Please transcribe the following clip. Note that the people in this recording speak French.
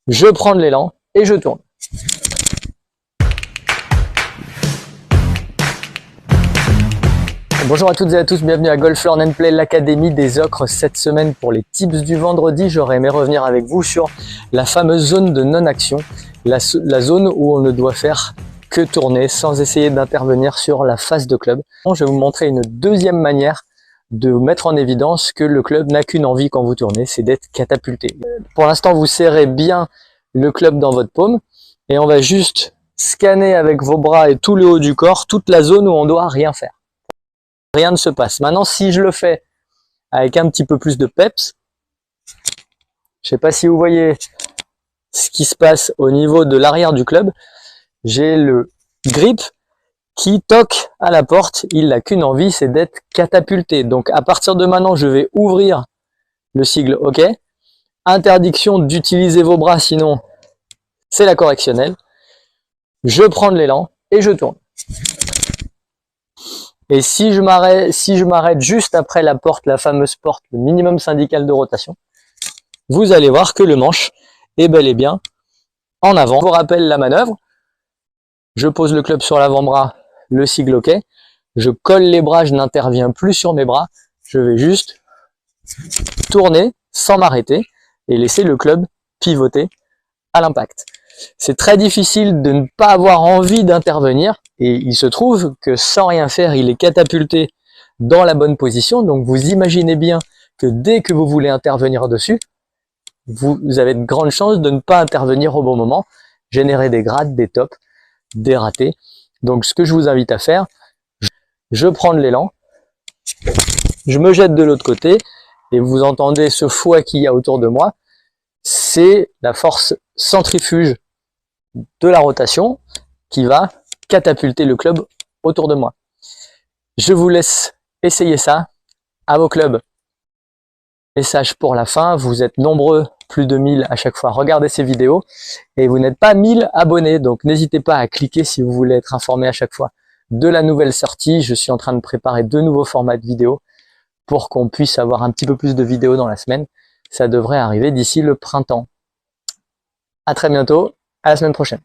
je prends de l'élan et je tourne. Bonjour à toutes et à tous, bienvenue à Golf Learn and Play, l'académie des ocres. Cette semaine, pour les tips du vendredi, j'aurais aimé revenir avec vous sur la fameuse zone de non-action, la zone où on ne doit faire que tourner sans essayer d'intervenir sur la face de club. Je vais vous montrer une deuxième manière de mettre en évidence que le club n'a qu'une envie quand vous tournez, c'est d'être catapulté. Pour l'instant, vous serrez bien le club dans votre paume et on va juste scanner avec vos bras et tout le haut du corps toute la zone où on doit rien faire. Rien ne se passe. Maintenant, si je le fais avec un petit peu plus de peps, je sais pas si vous voyez ce qui se passe au niveau de l'arrière du club, j'ai le grip qui toque à la porte, il n'a qu'une envie, c'est d'être catapulté. Donc à partir de maintenant, je vais ouvrir le sigle OK. Interdiction d'utiliser vos bras, sinon c'est la correctionnelle. Je prends de l'élan et je tourne. Et si je m'arrête juste après la porte, la fameuse porte, le minimum syndical de rotation, vous allez voir que le manche est bel et bien en avant. Je vous rappelle la manœuvre. Je pose le club sur l'avant-bras, le sigle OK. Je colle les bras, je n'interviens plus sur mes bras. Je vais juste tourner sans m'arrêter et laisser le club pivoter à l'impact. C'est très difficile de ne pas avoir envie d'intervenir et il se trouve que sans rien faire, il est catapulté dans la bonne position. Donc vous imaginez bien que dès que vous voulez intervenir dessus, vous avez de grandes chances de ne pas intervenir au bon moment, générer des grades, des tops, des ratés. Donc ce que je vous invite à faire, je prends de l'élan, je me jette de l'autre côté et vous entendez ce fouet qu'il y a autour de moi, c'est la force centrifuge de la rotation qui va catapulter le club autour de moi. Je vous laisse essayer ça à vos clubs. Message pour la fin, vous êtes nombreux, plus de 1000 à chaque fois, regardez ces vidéos et vous n'êtes pas 1000 abonnés, donc n'hésitez pas à cliquer si vous voulez être informé à chaque fois de la nouvelle sortie. Je suis en train de préparer 2 nouveaux formats de vidéos pour qu'on puisse avoir un petit peu plus de vidéos dans la semaine. Ça devrait arriver d'ici le printemps. À très bientôt, à la semaine prochaine.